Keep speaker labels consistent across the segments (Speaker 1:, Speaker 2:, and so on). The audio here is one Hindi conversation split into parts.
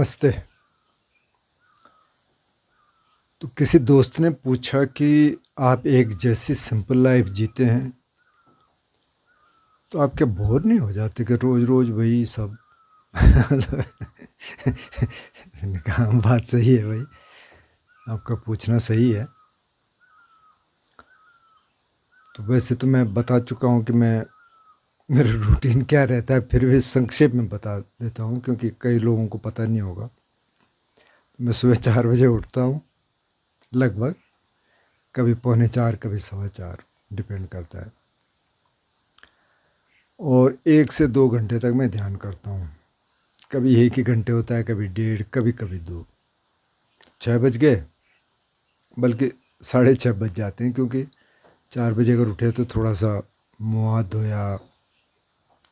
Speaker 1: नमस्ते। तो किसी दोस्त ने पूछा कि आप एक जैसी सिंपल लाइफ जीते हैं, तो आप क्या बोर नहीं हो जाते कि रोज़-रोज़ वही सब? मैंने कहा बात सही है भाई, आपका पूछना सही है। तो वैसे तो मैं बता चुका हूँ कि मेरा रूटीन क्या रहता है, फिर भी संक्षेप में बता देता हूँ क्योंकि कई लोगों को पता नहीं होगा। मैं सुबह 4 बजे उठता हूँ लगभग, कभी पौने 4, कभी सवा 4, डिपेंड करता है। और 1 से 2 घंटे तक मैं ध्यान करता हूँ। कभी 1 ही घंटे होता है, कभी 1.5, कभी-कभी 2। 6 बज गए, बल्कि 6:30 बज जाते हैं क्योंकि 4 बजे अगर उठे तो थोड़ा सा मुँह हाथ धोया,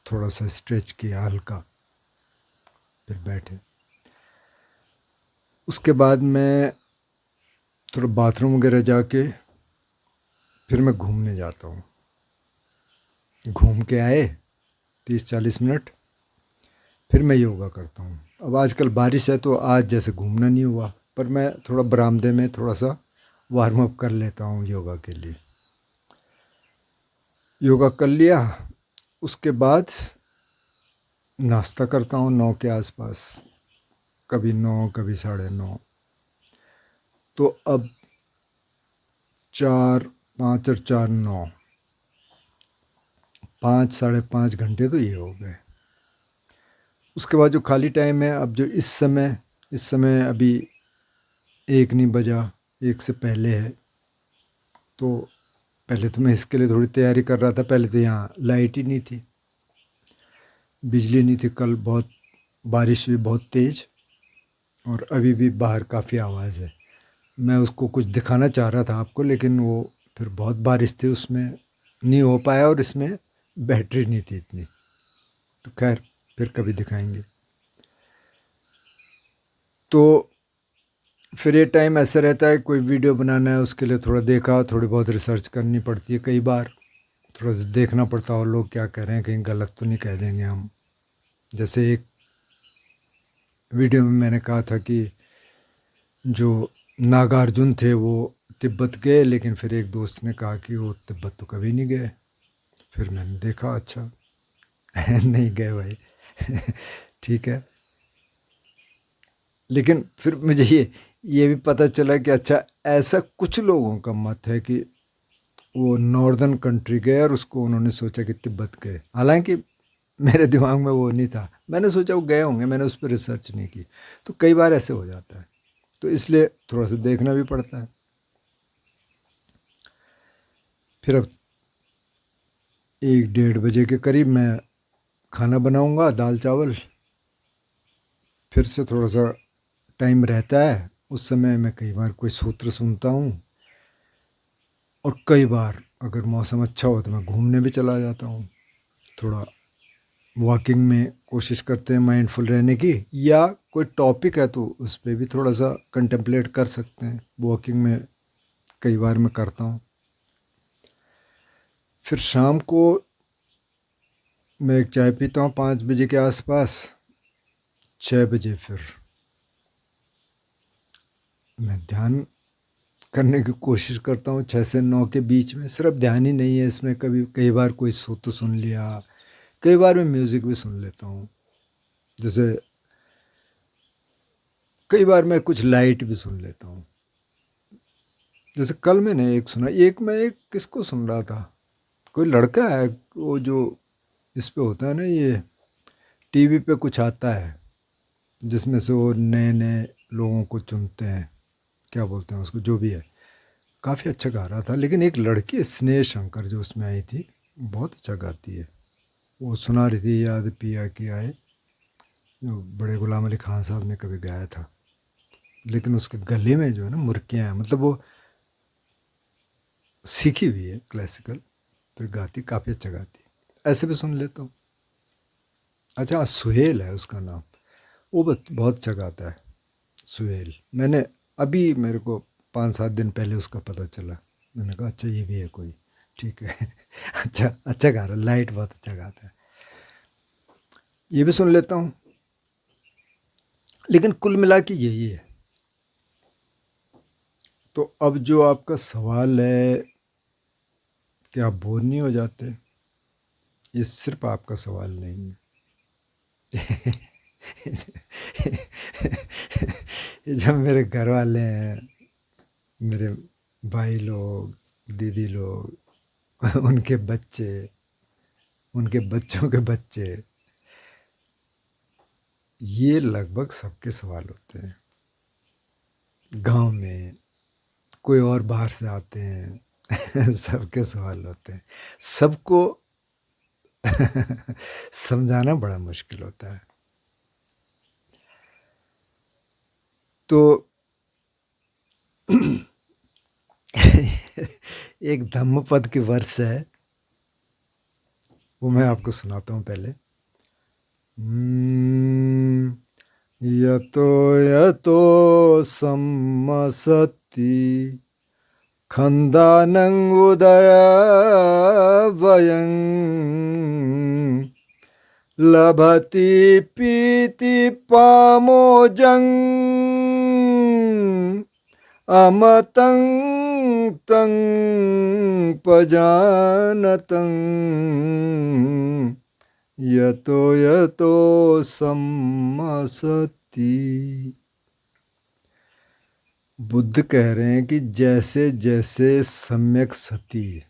Speaker 1: थोड़ा सा स्ट्रेच किया हल्का, फिर बैठे। उसके बाद मैं थोड़ा बाथरूम वगैरह जाके फिर मैं घूमने जाता हूँ। घूम के आए 30-40 मिनट, फिर मैं योगा करता हूँ। अब आजकल बारिश है तो आज जैसे घूमना नहीं हुआ, पर मैं थोड़ा बरामदे में थोड़ा सा वार्म अप कर लेता हूँ योगा के लिए। योगा कर लिया, उसके बाद नाश्ता करता हूँ 9 के आसपास, कभी 9, कभी 9:30। तो अब 4, 5 और 4, 9, 5 साढ़े 5 घंटे तो ये हो गए। उसके बाद जो खाली टाइम है, अब जो इस समय अभी 1 नहीं बजा, 1 से पहले है। तो पहले तो मैं इसके लिए थोड़ी तैयारी कर रहा था। पहले तो यहाँ लाइट ही नहीं थी, बिजली नहीं थी। कल बहुत बारिश हुई, बहुत तेज़, और अभी भी बाहर काफ़ी आवाज़ है। मैं उसको कुछ दिखाना चाह रहा था आपको, लेकिन वो फिर बहुत बारिश थी, उसमें नहीं हो पाया, और इसमें बैटरी नहीं थी इतनी। तो खैर, फिर कभी दिखाएंगे। तो फिर ये टाइम ऐसा रहता है, कोई वीडियो बनाना है उसके लिए थोड़ा देखा, थोड़ी बहुत रिसर्च करनी पड़ती है। कई बार थोड़ा सा देखना पड़ता है और लोग क्या कह रहे हैं, कहीं गलत तो नहीं कह देंगे हम। जैसे एक वीडियो में मैंने कहा था कि जो नागार्जुन थे वो तिब्बत गए, लेकिन फिर एक दोस्त ने कहा कि वो तिब्बत तो कभी नहीं गए। फिर मैंने देखा, अच्छा नहीं गए भाई। ठीक है, लेकिन फिर मुझे ये भी पता चला कि अच्छा, ऐसा कुछ लोगों का मत है कि वो नॉर्दर्न कंट्री गए और उसको उन्होंने सोचा कि तिब्बत गए। हालांकि मेरे दिमाग में वो नहीं था, मैंने सोचा वो गए होंगे, मैंने उस पर रिसर्च नहीं की। तो कई बार ऐसे हो जाता है, तो इसलिए थोड़ा सा देखना भी पड़ता है। फिर अब 1-1:30 बजे के करीब मैं खाना बनाऊंगा, दाल चावल। फिर से थोड़ा सा टाइम रहता है, उस समय मैं कई बार कोई सूत्र सुनता हूँ, और कई बार अगर मौसम अच्छा हो तो मैं घूमने भी चला जाता हूँ। थोड़ा वॉकिंग में कोशिश करते हैं माइंडफुल रहने की, या कोई टॉपिक है तो उस पर भी थोड़ा सा कंटेम्पलेट कर सकते हैं। वॉकिंग में कई बार मैं करता हूँ। फिर शाम को मैं एक चाय पीता हूँ 5 बजे के आसपास। 6 बजे फिर मैं ध्यान करने की कोशिश करता हूँ, 6 से 9 के बीच में। सिर्फ ध्यान ही नहीं है इसमें, कभी कई बार कोई सूत्र सुन लिया, कई बार मैं म्यूज़िक भी सुन लेता हूँ। जैसे कई बार मैं कुछ लाइट भी सुन लेता हूँ। जैसे कल मैंने एक सुना, मैं किसको सुन रहा था, कोई लड़का है वो जो इस पे होता है ना, ये टीवी पे कुछ आता है जिसमें से वो नए नए लोगों को चुनते हैं, क्या बोलते हैं उसको, जो भी है। काफ़ी अच्छा गा रहा था, लेकिन एक लड़की है स्नेह शंकर जो उसमें आई थी, बहुत अच्छा गाती है। वो सुना रही थी, याद पिया की आए, जो बड़े गुलाम अली खान साहब ने कभी गाया था। लेकिन उसके गले में जो है ना मुर्कियाँ हैं, मतलब वो सीखी हुई है क्लासिकल, फिर गाती, काफ़ी अच्छा गाती है। ऐसे भी सुन लेता हूँ। अच्छा, सुहेल है उसका नाम, वो बहुत अच्छा गाता है, सुहेल। मैंने अभी, मेरे को 5-7 दिन पहले उसका पता चला। मैंने कहा अच्छा, ये भी है कोई, ठीक है। अच्छा अच्छा गा रहा है, लाइट बहुत अच्छा गाता है, ये भी सुन लेता हूँ। लेकिन कुल मिला के यही है। तो अब जो आपका सवाल है कि आप बोर नहीं हो जाते, ये सिर्फ आपका सवाल नहीं है। ये जब मेरे घर वाले हैं, मेरे भाई लोग, दीदी लोग, उनके बच्चे, उनके बच्चों के बच्चे, ये लगभग सबके सवाल होते हैं। गांव में कोई और बाहर से आते हैं, सबके सवाल होते हैं। सबको समझाना बड़ा मुश्किल होता है। तो एक धम्मपद की वर्ष है, वो मैं आपको सुनाता हूँ पहले। यतो यतो सम्मसति खन्दानं उदयवयं लभति पीति पामोजं अमतं तं पजानतं यतो यतो सम्मसति। बुद्ध कह रहे हैं कि जैसे जैसे सम्यक सति,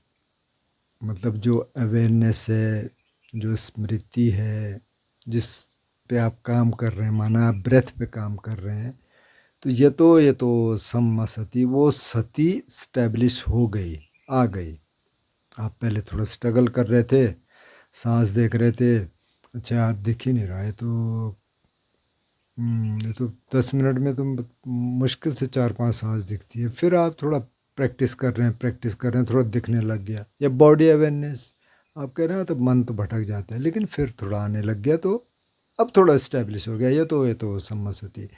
Speaker 1: मतलब जो अवेयरनेस है, जो स्मृति है, जिस पे आप काम कर रहे हैं, माना आप ब्रेथ पे काम कर रहे हैं, तो ये तो सम्मसति, वो सती स्टैब्लिश हो गई, आ गई। आप पहले थोड़ा स्ट्रगल कर रहे थे, सांस देख रहे थे, अच्छा यार दिख ही नहीं रहा है, ये तो 10 मिनट में तो मुश्किल से 4-5 सांस दिखती है। फिर आप थोड़ा प्रैक्टिस कर रहे हैं, थोड़ा दिखने लग गया। या बॉडी अवेयरनेस आप कह रहे हैं, तो मन तो भटक जाता है, लेकिन फिर थोड़ा आने लग गया, तो अब थोड़ा इस्टेब्लिश हो गया। ये तो सम्मसति,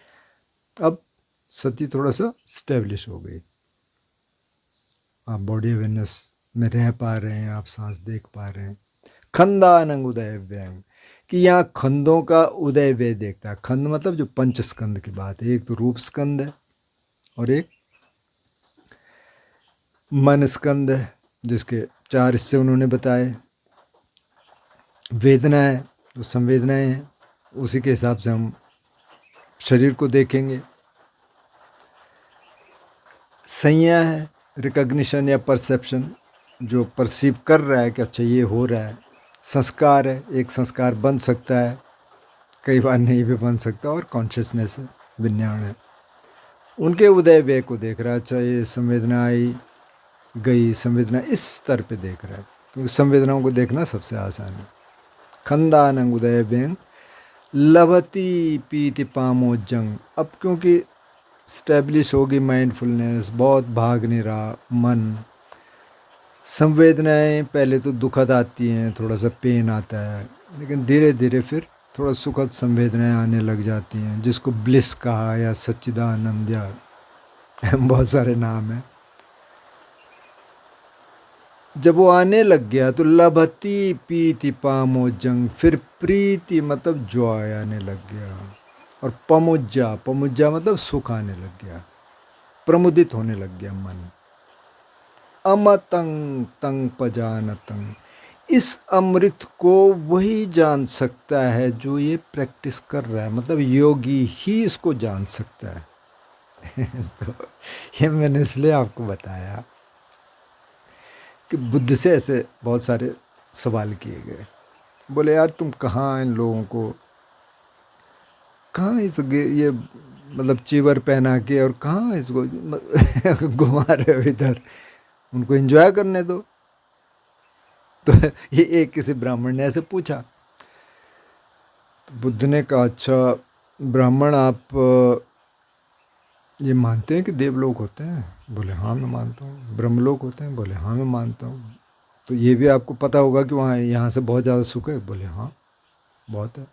Speaker 1: अब सती थोड़ा सा स्टेब्लिश हो गई। आप बॉडी अवेयरनेस में रह पा रहे हैं, आप सांस देख पा रहे हैं। खंदानंग उदय व्यंग, कि यहाँ खंदों का उदय व्यय देखता है। खंड मतलब जो पंच स्कंद की बात है, एक तो रूप स्कंद है और एक मन स्कंद है, जिसके 4 हिस्से उन्होंने बताए। वेदना है, जो संवेदनाएं हैं, उसी के हिसाब से हम शरीर को देखेंगे। संज्ञा है, रिकग्निशन या परसेप्शन, जो परसीव कर रहा है कि अच्छा ये हो रहा है। संस्कार है, एक संस्कार बन सकता है, कई बार नहीं भी बन सकता। और कॉन्शियसनेस है, विज्ञान है, उनके उदय व्यय को देख रहा है। अच्छा ये संवेदना आई गई, संवेदना इस स्तर पे देख रहा है, क्योंकि संवेदनाओं को देखना सबसे आसान है। खंदानंग उदय व्यंग लभती पीति पामोजंग, अब क्योंकि स्टैब्लिश होगी माइंडफुलनेस, बहुत भाग नहीं रहा मन। संवेदनाएं पहले तो दुखद आती हैं, थोड़ा सा पेन आता है, लेकिन धीरे धीरे फिर थोड़ा सुखद संवेदनाएं आने लग जाती हैं, जिसको ब्लिस कहा या सच्चिदानंद या बहुत सारे नाम हैं। जब वो आने लग गया तो लभती पीति पामोजंग, फिर प्रीति मतलब जॉय आने लग गया। और पमुज्जा, पमुज्जा मतलब सुख आने लग गया, प्रमुदित होने लग गया मन। अमतंग तंग पजानतंग, इस अमृत को वही जान सकता है जो ये प्रैक्टिस कर रहा है, मतलब योगी ही इसको जान सकता है। तो ये मैंने इसलिए आपको बताया कि बुद्ध से ऐसे बहुत सारे सवाल किए गए। बोले यार तुम कहाँ इन लोगों को, कहाँ ये मतलब चीवर पहना के और कहाँ इसको घुमा रहे हो इधर, उनको एंजॉय करने दो। तो ये एक किसी ब्राह्मण ने ऐसे पूछा, तो बुद्ध ने कहा अच्छा ब्राह्मण आप ये मानते हैं कि देवलोक होते हैं? बोले हाँ मैं मानता हूँ। ब्रह्मलोक होते हैं? बोले हाँ मैं मानता हूँ। तो ये भी आपको पता होगा कि वहाँ यहाँ से बहुत ज़्यादा सुख है? बोले हाँ बहुत है।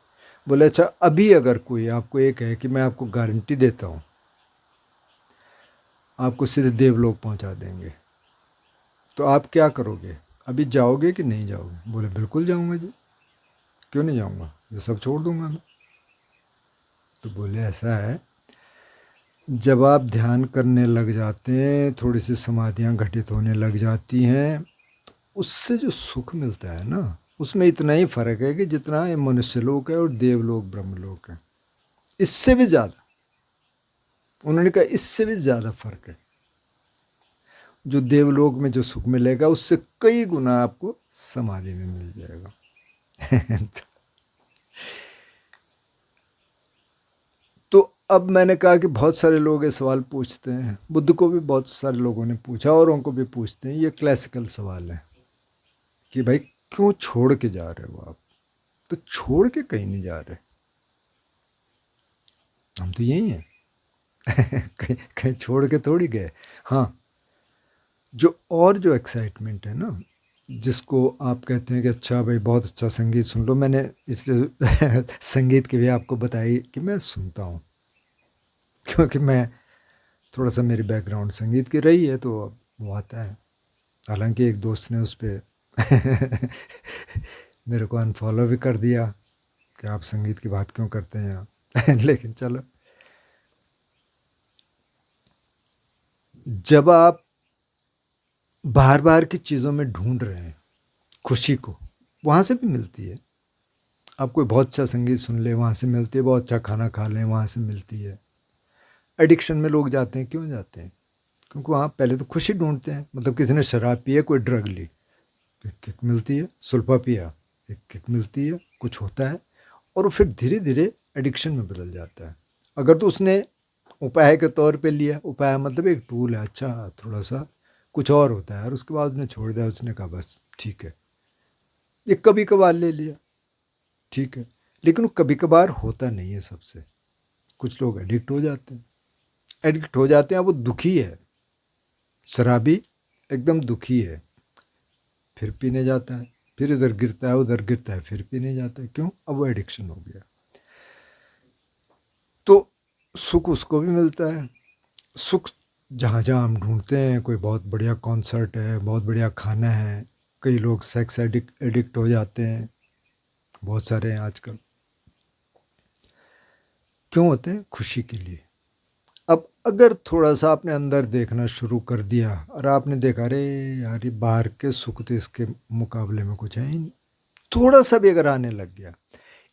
Speaker 1: बोले अच्छा अभी अगर कोई आपको एक है कि मैं आपको गारंटी देता हूँ आपको सीधे देवलोक पहुँचा देंगे, तो आप क्या करोगे? अभी जाओगे कि नहीं जाओगे? बोले बिल्कुल जाऊँगा जी, क्यों नहीं जाऊँगा, ये सब छोड़ दूँगा मैं। तो बोले ऐसा है, जब आप ध्यान करने लग जाते हैं, थोड़ी सी समाधियाँ घटित होने लग जाती हैं, तो उससे जो सुख मिलता है ना, उसमें इतना ही फ़र्क है कि जितना ये मनुष्यलोक है और देवलोक ब्रह्मलोक है, इससे भी ज़्यादा। उन्होंने कहा इससे भी ज़्यादा फ़र्क है। जो देवलोक में जो सुख मिलेगा उससे कई गुना आपको समाधि में मिल जाएगा। तो अब मैंने कहा कि बहुत सारे लोग ये सवाल पूछते हैं, बुद्ध को भी बहुत सारे लोगों ने पूछा, औरों को भी पूछते हैं। ये क्लासिकल सवाल है कि भाई क्यों छोड़ के जा रहे हो आप? तो छोड़ के कहीं नहीं जा रहे, हम तो यही हैं। कहीं कहीं छोड़ के थोड़ी गए। हाँ, जो एक्साइटमेंट है ना, जिसको आप कहते हैं कि अच्छा भाई बहुत अच्छा संगीत सुन लो, मैंने इसलिए संगीत की भी आपको बताई कि मैं सुनता हूँ, क्योंकि मैं थोड़ा सा मेरी बैकग्राउंड संगीत की रही है, तो अब वो आता है। हालांकि एक दोस्त ने उस पर मेरे को अनफॉलो भी कर दिया कि आप संगीत की बात क्यों करते हैं यहाँ। लेकिन चलो, जब आप बार बार की चीज़ों में ढूंढ रहे हैं खुशी को, वहाँ से भी मिलती है। आप कोई बहुत अच्छा संगीत सुन ले, वहाँ से मिलती है। बहुत अच्छा खाना खा लें, वहाँ से मिलती है। एडिक्शन में लोग जाते हैं, क्यों जाते हैं? क्योंकि वहाँ पहले तो खुशी ढूंढते हैं। मतलब किसी ने शराब पी है, कोई ड्रग ली, एक किक मिलती है। सुल्फा पिया, एक किक मिलती है, कुछ होता है, और वो फिर धीरे धीरे एडिक्शन में बदल जाता है। अगर तो उसने उपाय के तौर पे लिया, उपाय मतलब एक टूल है, अच्छा थोड़ा सा कुछ और होता है, और उसके बाद उसने छोड़ दिया, उसने कहा बस ठीक है। ये कभी कभार ले लिया, ठीक है, लेकिन वो कभी कभार होता नहीं है सबसे। कुछ लोग एडिक्ट हो जाते हैं, एडिक्ट हो जाते हैं, वो दुखी है। शराबी एकदम दुखी है, फिर पीने जाता है, फिर इधर गिरता है, उधर गिरता है, फिर पीने जाता है। क्यों? अब वो एडिक्शन हो गया। तो सुख उसको भी मिलता है। सुख जहाँ जहाँ हम ढूंढते हैं, कोई बहुत बढ़िया कॉन्सर्ट है, बहुत बढ़िया खाना है, कई लोग सेक्स एडिक्ट हो जाते हैं, बहुत सारे हैं आजकल। क्यों होते हैं? खुशी के लिए। अब अगर थोड़ा सा आपने अंदर देखना शुरू कर दिया और आपने देखा अरे यार ये बाहर के सुख तो इसके मुकाबले में कुछ है ही नहीं, थोड़ा सा भी अगर आने लग गया,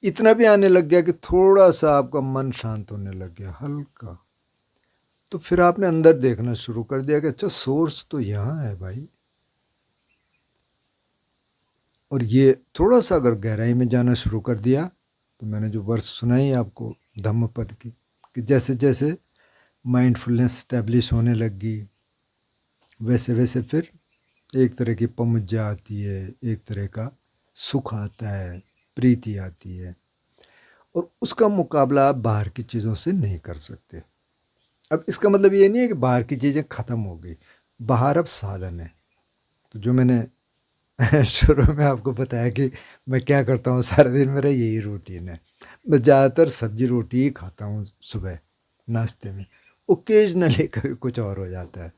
Speaker 1: इतना भी आने लग गया कि थोड़ा सा आपका मन शांत होने लग गया हल्का, तो फिर आपने अंदर देखना शुरू कर दिया कि अच्छा सोर्स तो यहाँ है भाई। और ये थोड़ा सा अगर गहराई में जाना शुरू कर दिया, तो मैंने जो वर्स सुनाई आपको धम्मपद की, कि जैसे जैसे माइंडफुलनेस स्टैब्लिश होने लगी, वैसे वैसे फिर एक तरह की पमुज्जा आती है, एक तरह का सुख आता है, प्रीति आती है, और उसका मुकाबला आप बाहर की चीज़ों से नहीं कर सकते। अब इसका मतलब ये नहीं है कि बाहर की चीज़ें ख़त्म हो गई, बाहर अब साधन है। तो जो मैंने शुरू में आपको बताया कि मैं क्या करता हूँ सारा दिन, मेरा यही रूटीन है। मैं ज़्यादातर सब्जी रोटी ही खाता हूँ सुबह नाश्ते में, ओकेजनली कभी कुछ और हो जाता है।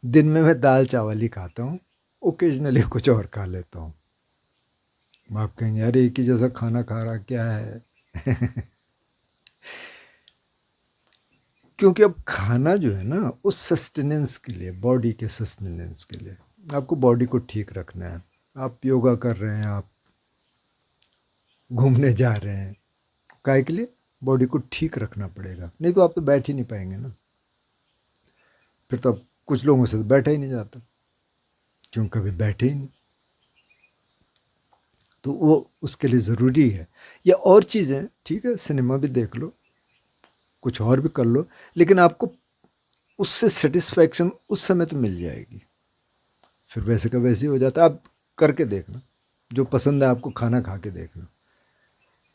Speaker 1: दिन में मैं दाल चावल ही खाता हूँ, ओकेजनली कुछ और खा लेता हूँ। आप कहेंगे यार एक ही जैसा खाना खा रहा क्या है? क्योंकि अब खाना जो है ना, उस सस्टेनेंस के लिए, बॉडी के सस्टेनेंस के लिए, आपको बॉडी को ठीक रखना है। आप योगा कर रहे हैं, आप घूमने जा रहे हैं, काय के लिए? बॉडी को ठीक रखना पड़ेगा, नहीं तो आप तो बैठ ही नहीं पाएंगे ना। फिर तो अब कुछ लोगों से तो बैठा ही नहीं जाता, क्यों? कभी बैठे ही नहीं। तो वो उसके लिए ज़रूरी है। या और चीज़ें, ठीक है, सिनेमा भी देख लो, कुछ और भी कर लो, लेकिन आपको उससे सेटिस्फैक्शन उस समय तो मिल जाएगी, फिर वैसे का वैसे ही हो जाता है। आप करके देखना, जो पसंद है आपको खाना खा के देखना।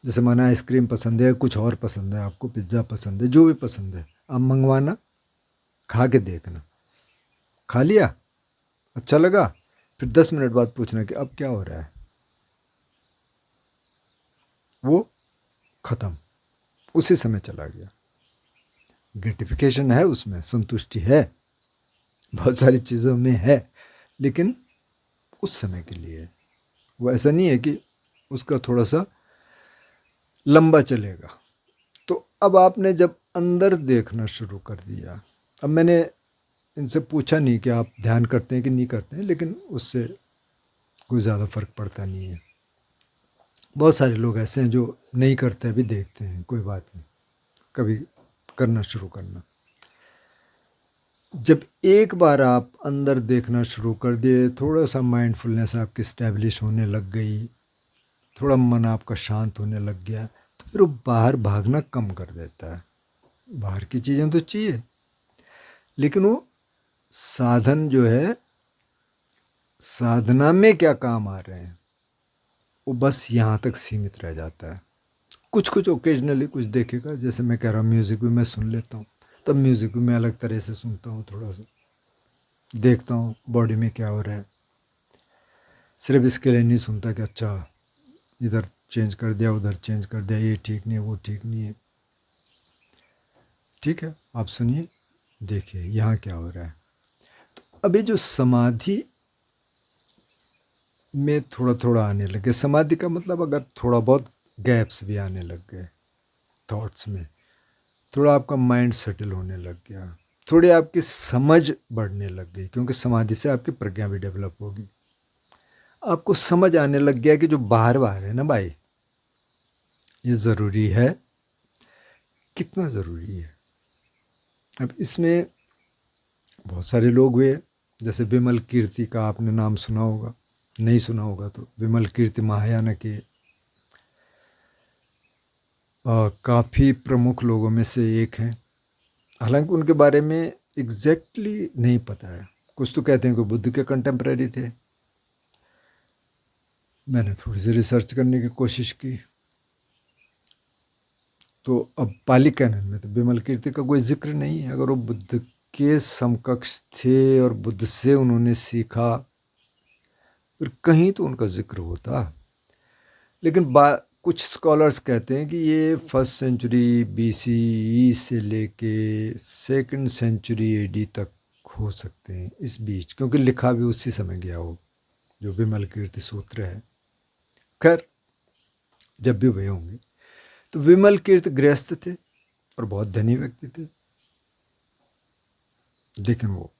Speaker 1: जैसे माना आइसक्रीम पसंद है, कुछ और पसंद है आपको, पिज़्ज़ा पसंद है, जो भी पसंद है आप मंगवाना, खा के देखना। खा लिया, अच्छा लगा, फिर 10 मिनट बाद पूछना कि अब क्या हो रहा है। वो ख़त्म, उसी समय चला गया। ग्रेटिफिकेशन है उसमें, संतुष्टि है, बहुत सारी चीज़ों में है, लेकिन उस समय के लिए है। वो ऐसा नहीं है कि उसका थोड़ा सा लंबा चलेगा। तो अब आपने जब अंदर देखना शुरू कर दिया, अब मैंने इनसे पूछा नहीं कि आप ध्यान करते हैं कि नहीं करते हैं, लेकिन उससे कोई ज़्यादा फ़र्क पड़ता नहीं है। बहुत सारे लोग ऐसे हैं जो नहीं करते अभी देखते हैं, कोई बात नहीं, कभी करना शुरू करना। जब एक बार आप अंदर देखना शुरू कर दिए, थोड़ा सा माइंडफुलनेस आपकी स्टैब्लिश होने लग गई, थोड़ा मन आपका शांत होने लग गया, तो फिर वो बाहर भागना कम कर देता है। बाहर की चीज़ें तो चाहिए, लेकिन वो साधन जो है, साधना में क्या काम आ रहे हैं, वो बस यहाँ तक सीमित रह जाता है। कुछ कुछ ओकेजनली कुछ देखेगा, जैसे मैं कह रहा हूँ म्यूज़िक भी मैं सुन लेता हूँ, तब म्यूज़िक भी मैं अलग तरह से सुनता हूँ, थोड़ा सा देखता हूँ बॉडी में क्या हो रहा है। सिर्फ इसके लिए नहीं सुनता कि अच्छा इधर चेंज कर दिया, उधर चेंज कर दिया, ये ठीक नहीं है, वो ठीक नहीं है। ठीक है, आप सुनिए, देखिए यहाँ क्या हो रहा है। तो अभी जो समाधि में थोड़ा थोड़ा आने लगे, समाधि का मतलब अगर थोड़ा बहुत गैप्स भी आने लग गए थॉट्स में, थोड़ा आपका माइंड सेटल होने लग गया, थोड़ी आपकी समझ बढ़ने लग गई, क्योंकि समाधि से आपकी प्रज्ञा भी डेवलप होगी। आपको समझ आने लग गया कि जो बाहर बाहर है ना भाई, ये ज़रूरी है, कितना ज़रूरी है। अब इसमें बहुत सारे लोग हुए, जैसे विमल कीर्ति का आपने नाम सुना होगा, नहीं सुना होगा तो विमल कीर्ति महायान के काफ़ी प्रमुख लोगों में से एक हैं। हालांकि उनके बारे में एग्जैक्टली नहीं पता है, कुछ तो कहते हैं कि बुद्ध के कंटेम्प्रेरी थे। मैंने थोड़ी सी रिसर्च करने की कोशिश की, तो अब पाली कैनन में तो विमल कीर्ति का कोई जिक्र नहीं है। अगर वो बुद्ध के समकक्ष थे और बुद्ध से उन्होंने सीखा, फिर कहीं तो उनका जिक्र होता। लेकिन कुछ स्कॉलर्स कहते हैं कि ये 1st सेंचुरी BCE से लेके 2nd सेंचुरी AD तक हो सकते हैं, इस बीच, क्योंकि लिखा भी उसी समय गया हो जो विमल कीर्ति सूत्र है। खैर, जब भी हुए होंगे, तो विमल कीर्ति गृहस्थ थे और बहुत धनी व्यक्ति थे, लेकिन वो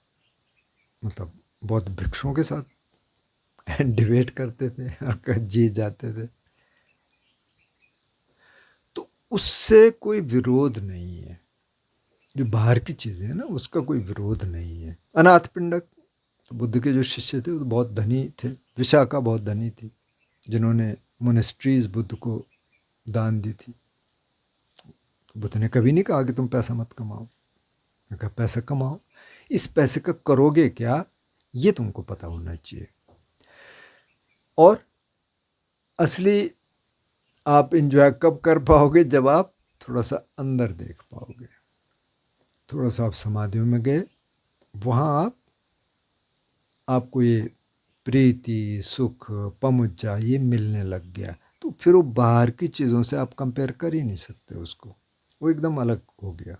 Speaker 1: मतलब बहुत भिक्षुओं के साथ डिबेट करते थे और जीत जाते थे। तो उससे कोई विरोध नहीं है, जो बाहर की चीज़ें हैं ना, उसका कोई विरोध नहीं है। अनाथ पिंडक, बुद्ध के जो शिष्य थे वो बहुत धनी थे, विशाखा बहुत धनी थी, जिन्होंने मोनेस्ट्रीज बुद्ध को दान दी थी। बुद्ध ने कभी नहीं कहा कि तुम पैसा मत कमाओ, उन्होंने कहा पैसा कमाओ, इस पैसे का करोगे क्या ये तुमको पता होना चाहिए। और असली आप इंजॉय कब कर पाओगे, जब आप थोड़ा सा अंदर देख पाओगे, थोड़ा सा आप समाधियों में गए, वहाँ आपको ये प्रीति, सुख, पमुज्जा ये मिलने लग गया, तो फिर वो बाहर की चीज़ों से आप कंपेयर कर ही नहीं सकते उसको, वो एकदम अलग हो गया।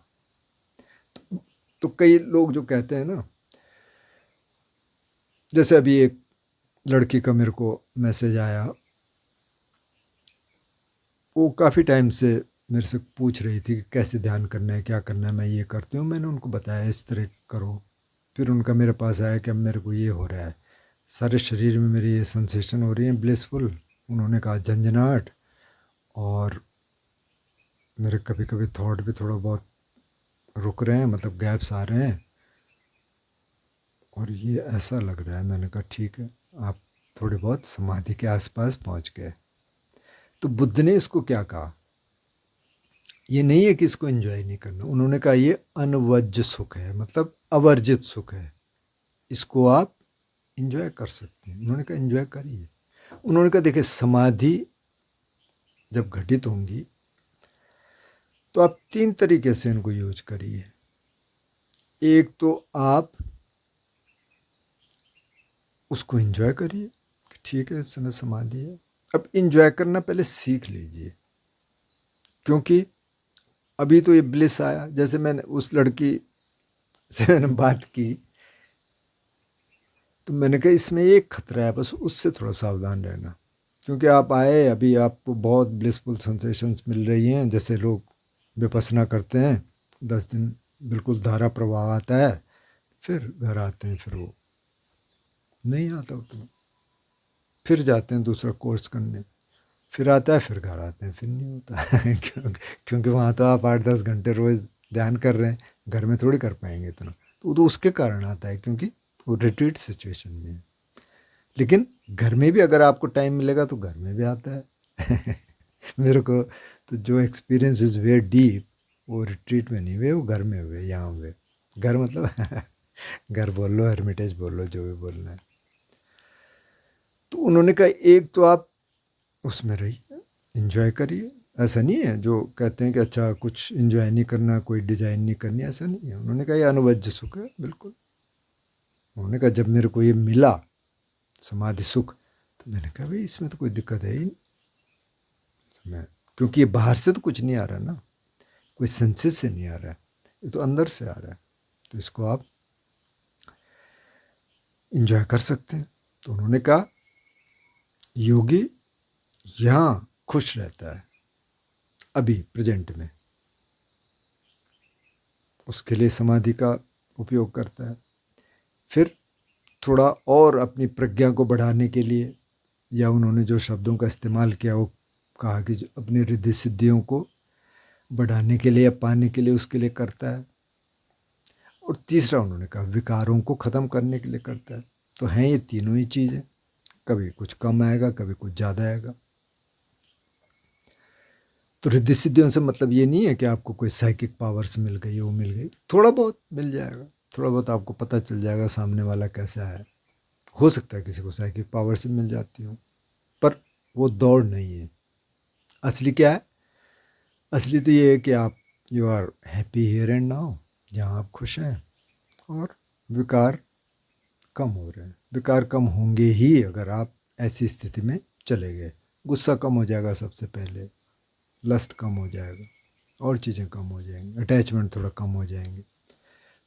Speaker 1: तो कई लोग जो कहते हैं ना, जैसे अभी एक लड़की का मेरे को मैसेज आया, वो काफ़ी टाइम से मेरे से पूछ रही थी कि कैसे ध्यान करना है, क्या करना है। मैं ये करती हूँ, मैंने उनको बताया इस तरह करो। फिर उनका मेरे पास आया कि अब मेरे को ये हो रहा है, सारे शरीर में मेरी ये सेंसेशन हो रही है ब्लिसफुल, उन्होंने कहा झंझनाहट, और मेरे कभी कभी थॉट भी थोड़ा बहुत रुक रहे हैं, मतलब गैप्स आ रहे हैं, और ये ऐसा लग रहा है। मैंने कहा ठीक है, आप थोड़ी बहुत समाधि के आसपास पहुंच गए। तो बुद्ध ने इसको क्या कहा, ये नहीं है कि इसको एंजॉय नहीं करना, उन्होंने कहा ये अनवज्य सुख है, मतलब अवर्जित सुख है, इसको आप एंजॉय कर सकते हैं। उन्होंने कहा एंजॉय करिए। उन्होंने कहा देखिए, समाधि जब घटित होंगी तो आप 3 तरीके से इनको यूज करिए। एक तो आप उसको एंजॉय करिए, ठीक है इस समय समाधि है। अब एंजॉय करना पहले सीख लीजिए, क्योंकि अभी तो ये ब्लिस आया। जैसे मैंने उस लड़की से मैंने बात की, तो मैंने कहा इसमें एक खतरा है, बस उससे थोड़ा सावधान रहना, क्योंकि आप आए, अभी आपको बहुत ब्लिसफुल सेंसेशंस मिल रही हैं, जैसे लोग विपස්සना करते हैं, 10 दिन बिल्कुल धारा प्रवाह आता है, फिर घर आते हैं, फिर वो नहीं आता उतना, फिर जाते हैं दूसरा कोर्स करने, फिर आता है, फिर घर आते हैं, फिर नहीं होता है क्योंकि वहाँ तो आप 8-10 घंटे रोज़ ध्यान कर रहे हैं, घर में थोड़ी कर पाएंगे इतना। तो वो तो उसके कारण आता है क्योंकि वो रिट्रीट सिचुएशन में है। लेकिन घर में भी अगर आपको टाइम मिलेगा तो घर में भी आता है मेरे को तो जो एक्सपीरियंस इज़ वेरी डीप, वो रिट्रीट में नहीं हुए, वो घर में हुए, यहाँ हुए। घर मतलब घर बोल लो, हेरमिटेज बोल लो, जो भी बोलना है। तो उन्होंने कहा एक तो आप उसमें रहिए, इंजॉय करिए। ऐसा नहीं है जो कहते हैं कि अच्छा कुछ इंजॉय नहीं करना, कोई डिज़ाइन नहीं करनी, ऐसा नहीं है। उन्होंने कहा ये अनुभज्य सुख है, बिल्कुल। उन्होंने कहा जब मेरे को ये मिला समाधि सुख, तो मैंने कहा भाई इसमें तो कोई दिक्कत है ही नहीं। मैं क्योंकि ये बाहर से तो कुछ नहीं आ रहा ना, कोई सेंसेस से नहीं आ रहा है, ये तो अंदर से आ रहा है, तो इसको आप इंजॉय कर सकते हैं। तो उन्होंने कहा योगी यहाँ खुश रहता है अभी प्रेजेंट में, उसके लिए समाधि का उपयोग करता है। फिर थोड़ा और अपनी प्रज्ञा को बढ़ाने के लिए, या उन्होंने जो शब्दों का इस्तेमाल किया वो कहा कि जो अपनी रिद्धि सिद्धियों को बढ़ाने के लिए या पाने के लिए, उसके लिए करता है। और तीसरा उन्होंने कहा विकारों को ख़त्म करने के लिए करता है। तो हैं ये तीनों ही चीज़ें, कभी कुछ कम आएगा, कभी कुछ ज़्यादा आएगा। तो रिद्धि सिद्धियों से मतलब ये नहीं है कि आपको कोई साइकिक पावर्स मिल गई, वो मिल गई, थोड़ा बहुत मिल जाएगा, थोड़ा बहुत आपको पता चल जाएगा सामने वाला कैसा है। हो सकता है किसी को साइकिक पावर से मिल जाती हो, पर वो दौड़ नहीं है। असली क्या है? असली तो ये है कि आप you are happy here and now, जहाँ आप खुश हैं, और विकार कम हो रहे हैं। विकार कम होंगे ही अगर आप ऐसी स्थिति में चले गए। गुस्सा कम हो जाएगा सबसे पहले, लस्ट कम हो जाएगा, और चीज़ें कम हो जाएंगी, अटैचमेंट थोड़ा कम हो जाएंगे।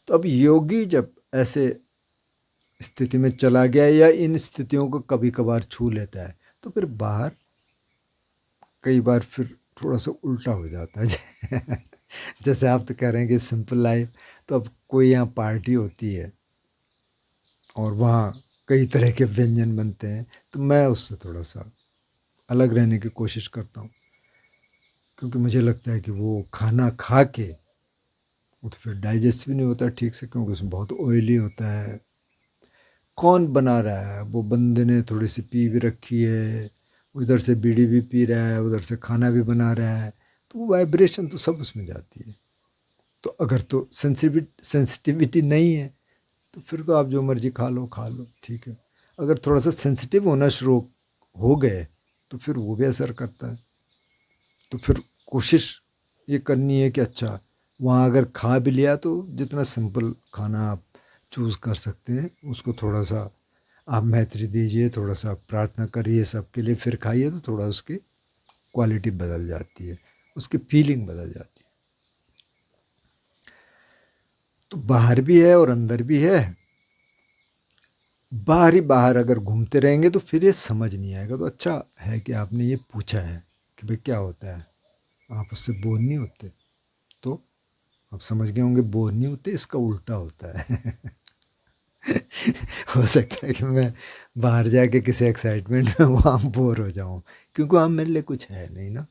Speaker 1: तो अब योगी जब ऐसे स्थिति में चला गया या इन स्थितियों को कभी कभार छू लेता है, तो फिर बाहर कई बार फिर थोड़ा सा उल्टा हो जाता है जैसे आप तो कह रहे हैं कि सिंपल लाइफ, तो अब कोई यहाँ पार्टी होती है और वहाँ कई तरह के व्यंजन बनते हैं, तो मैं उससे थोड़ा सा अलग रहने की कोशिश करता हूँ, क्योंकि मुझे लगता है कि वो खाना खा के वो तो फिर डाइजेस्ट भी नहीं होता ठीक से, क्योंकि उसमें बहुत ऑयली होता है। कौन बना रहा है? वो बंदे ने थोड़ी सी पी भी रखी है, उधर से बीड़ी भी पी रहा है, उधर से खाना भी बना रहा है, तो वो वाइब्रेशन तो सब उसमें जाती है। तो अगर तो सेंसिटिविटी नहीं है, तो फिर तो आप जो मर्जी खा लो, ठीक है। अगर थोड़ा सा सेंसिटिव होना शुरू हो गए, तो फिर वो भी असर करता है। तो फिर कोशिश ये करनी है कि अच्छा वहाँ अगर खा भी लिया, तो जितना सिंपल खाना आप चूज़ कर सकते हैं उसको थोड़ा सा आप मैत्री दीजिए, थोड़ा सा प्रार्थना करिए सबके लिए, फिर खाइए, तो थोड़ा उसकी क्वालिटी बदल जाती है, उसकी फीलिंग बदल जाती है। तो बाहर भी है और अंदर भी है। बाहर ही बाहर अगर घूमते रहेंगे तो फिर ये समझ नहीं आएगा। तो अच्छा है कि आपने ये पूछा है कि भाई क्या होता है, आप उससे बोर नहीं होते। तो आप समझ गए होंगे बोर नहीं होते, इसका उल्टा होता है हो सकता है कि मैं बाहर जाके किसी एक्साइटमेंट में वहाँ बोर हो जाऊँ, क्योंकि वहाँ मेरे लिए कुछ है नहीं ना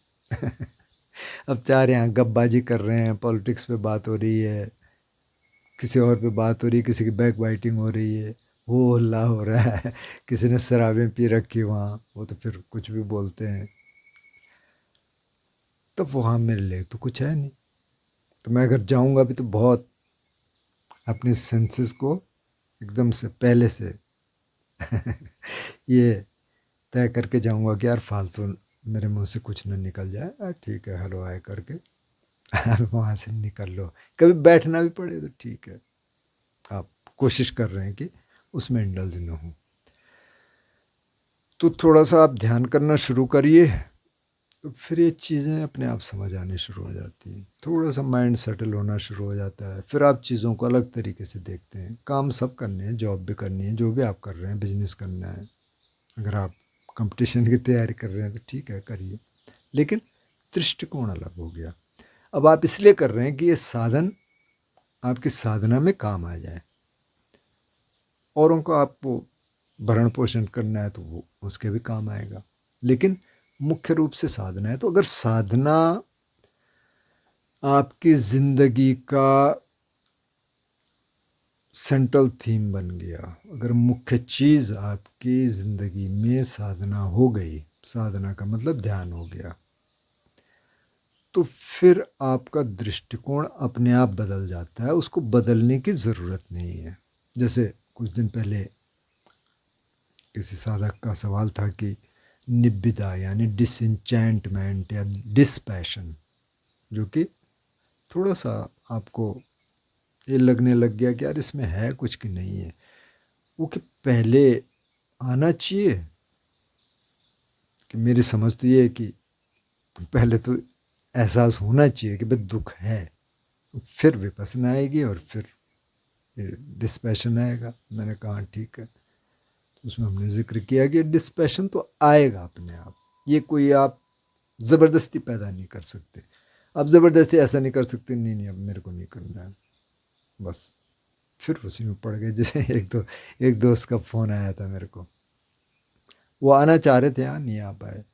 Speaker 1: अब चार यहाँ गपबाजी कर रहे हैं, पॉलिटिक्स पे बात हो रही है, किसी और पे बात हो रही है, किसी की बैक बाइटिंग हो रही है, हो हल्ला हो रहा है किसी ने शराबें पी रखी वहाँ, वो तो फिर कुछ भी बोलते हैं। तो वहाँ मेरे लिए तो कुछ है नहीं। तो मैं अगर जाऊँगा भी तो बहुत अपने सेंसेस को एकदम से पहले से ये तय करके जाऊँगा कि यार फालतू मेरे मुंह से कुछ ना निकल जाए, ठीक है हेलो आए करके वहाँ से निकल लो। कभी बैठना भी पड़े तो ठीक है, आप कोशिश कर रहे हैं कि उसमें इंडल्ज ना हो। तो थोड़ा सा आप ध्यान करना शुरू करिए, तो फिर ये चीज़ें अपने आप समझ आनी शुरू हो जाती हैं। थोड़ा सा माइंड सेटल होना शुरू हो जाता है, फिर आप चीज़ों को अलग तरीके से देखते हैं। काम सब करने हैं, जॉब भी करनी है, जो भी आप कर रहे हैं, बिजनेस करना है, अगर आप कंपटीशन की तैयारी कर रहे हैं तो ठीक है करिए, लेकिन दृष्टिकोण अलग हो गया। अब आप इसलिए कर रहे हैं कि ये साधन आपकी साधना में काम आ जाए। औरों को आपको भरण पोषण करना है तो वो उसके भी काम आएगा, लेकिन मुख्य रूप से साधना है। तो अगर साधना आपकी ज़िंदगी का सेंट्रल थीम बन गया, अगर मुख्य चीज़ आपकी ज़िंदगी में साधना हो गई, साधना का मतलब ध्यान हो गया, तो फिर आपका दृष्टिकोण अपने आप बदल जाता है, उसको बदलने की ज़रूरत नहीं है। जैसे कुछ दिन पहले किसी साधक का सवाल था कि निब्बिदा यानी डिसइंचेंटमेंट या डिसपैशन, जो कि थोड़ा सा आपको ये लगने लग गया कि यार इसमें है कुछ कि नहीं है, वो कि पहले आना चाहिए। कि मेरी समझ तो ये है कि पहले तो एहसास होना चाहिए कि भाई दुख है, फिर विपස්සना आएगी और फिर डिस्पैशन आएगा। मैंने कहा ठीक है। उसमें हमने जिक्र किया कि डिस्पैशन तो आएगा अपने आप, ये कोई आप ज़बरदस्ती पैदा नहीं कर सकते। आप ज़बरदस्ती ऐसा नहीं कर सकते, नहीं नहीं अब मेरे को नहीं करना है, बस फिर उसी में पड़ गए। जैसे एक दोस्त का फ़ोन आया था मेरे को, वो आना चाह रहे थे, यहाँ नहीं आ पाए।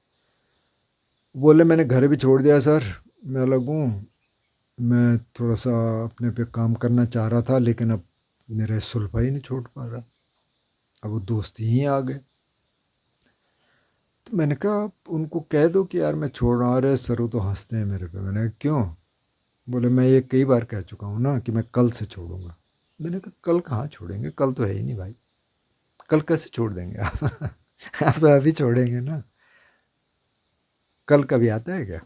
Speaker 1: बोले मैंने घर भी छोड़ दिया सर, मैं अलग हूँ, मैं थोड़ा सा अपने पे काम करना चाह रहा था, लेकिन अब मेरा सुल्फा ही नहीं छोड़ पा रहा। अब वो दोस्त ही आ गए। तो मैंने कहा आप उनको कह दो कि यार मैं छोड़ रहा हूँ। अरे सर वो तो हंसते हैं मेरे पे। मैंने कहा क्यों? बोले मैं ये कई बार कह चुका हूँ ना कि मैं कल से छोड़ूंगा। मैंने कहा कल कहाँ छोड़ेंगे, कल तो है ही नहीं भाई, कल कैसे छोड़ देंगे आप? आप तो अभी छोड़ेंगे ना। कल कभी आता है क्या?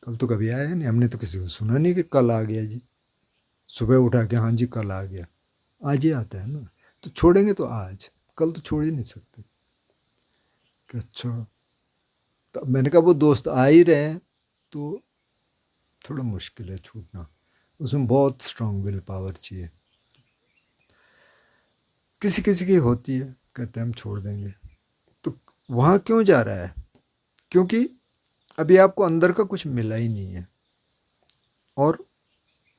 Speaker 1: कल तो कभी आया नहीं, हमने तो किसी को सुना नहीं कि कल आ गया जी। सुबह उठा के हाँ जी कल आ गया, आज ही आता है ना। तो छोड़ेंगे तो आज, कल तो छोड़ ही नहीं सकते। कि अच्छा, तो मैंने कहा वो दोस्त आ ही रहे हैं तो थोड़ा मुश्किल है छूटना, उसमें बहुत स्ट्रांग विल पावर चाहिए। किसी किसी की होती है, कहते हैं हम छोड़ देंगे। तो वहाँ क्यों जा रहा है? क्योंकि अभी आपको अंदर का कुछ मिला ही नहीं है, और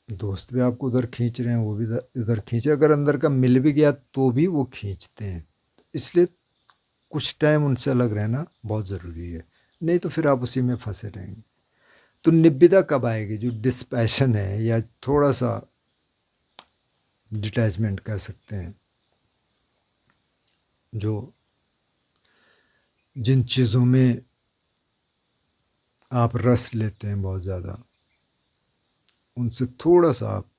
Speaker 1: दोस्त भी आपको उधर खींच रहे हैं, वो भी इधर खींच रहे हैं। अगर अंदर का मिल भी गया तो भी वो खींचते हैं, इसलिए कुछ टाइम उनसे अलग रहना बहुत ज़रूरी है, नहीं तो फिर आप उसी में फंसे रहेंगे। तो निब्बिदा कब आएगी? जो डिस्पैशन है या थोड़ा सा डिटैचमेंट कह सकते हैं, जो जिन चीज़ों में आप रस लेते हैं बहुत ज़्यादा, उनसे थोड़ा सा आप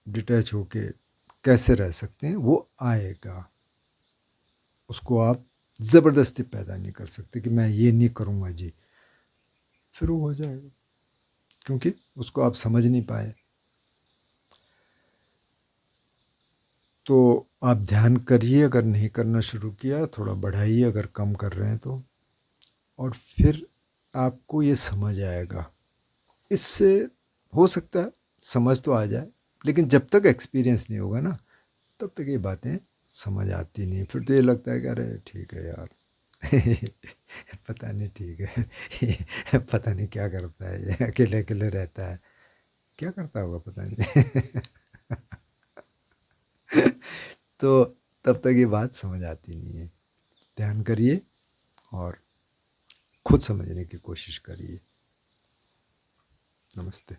Speaker 1: डिटैच होके कैसे रह सकते हैं, वो आएगा। उसको आप ज़बरदस्ती पैदा नहीं कर सकते कि मैं ये नहीं करूँगा जी, फिर वो हो जाएगा, क्योंकि उसको आप समझ नहीं पाए। तो आप ध्यान करिए, अगर नहीं करना शुरू किया थोड़ा बढ़ाइए, अगर कम कर रहे हैं तो, और फिर आपको ये समझ आएगा। इससे हो सकता है समझ तो आ जाए, लेकिन जब तक एक्सपीरियंस नहीं होगा ना, तब तक ये बातें समझ आती नहीं। फिर तो ये लगता है कि अरे ठीक है यार, पता नहीं ठीक है, पता नहीं क्या करता है ये, अकेले अकेले रहता है, क्या करता होगा पता नहीं। तो तब तक ये बात समझ आती नहीं है। ध्यान करिए और खुद समझने की कोशिश करिए। नमस्ते।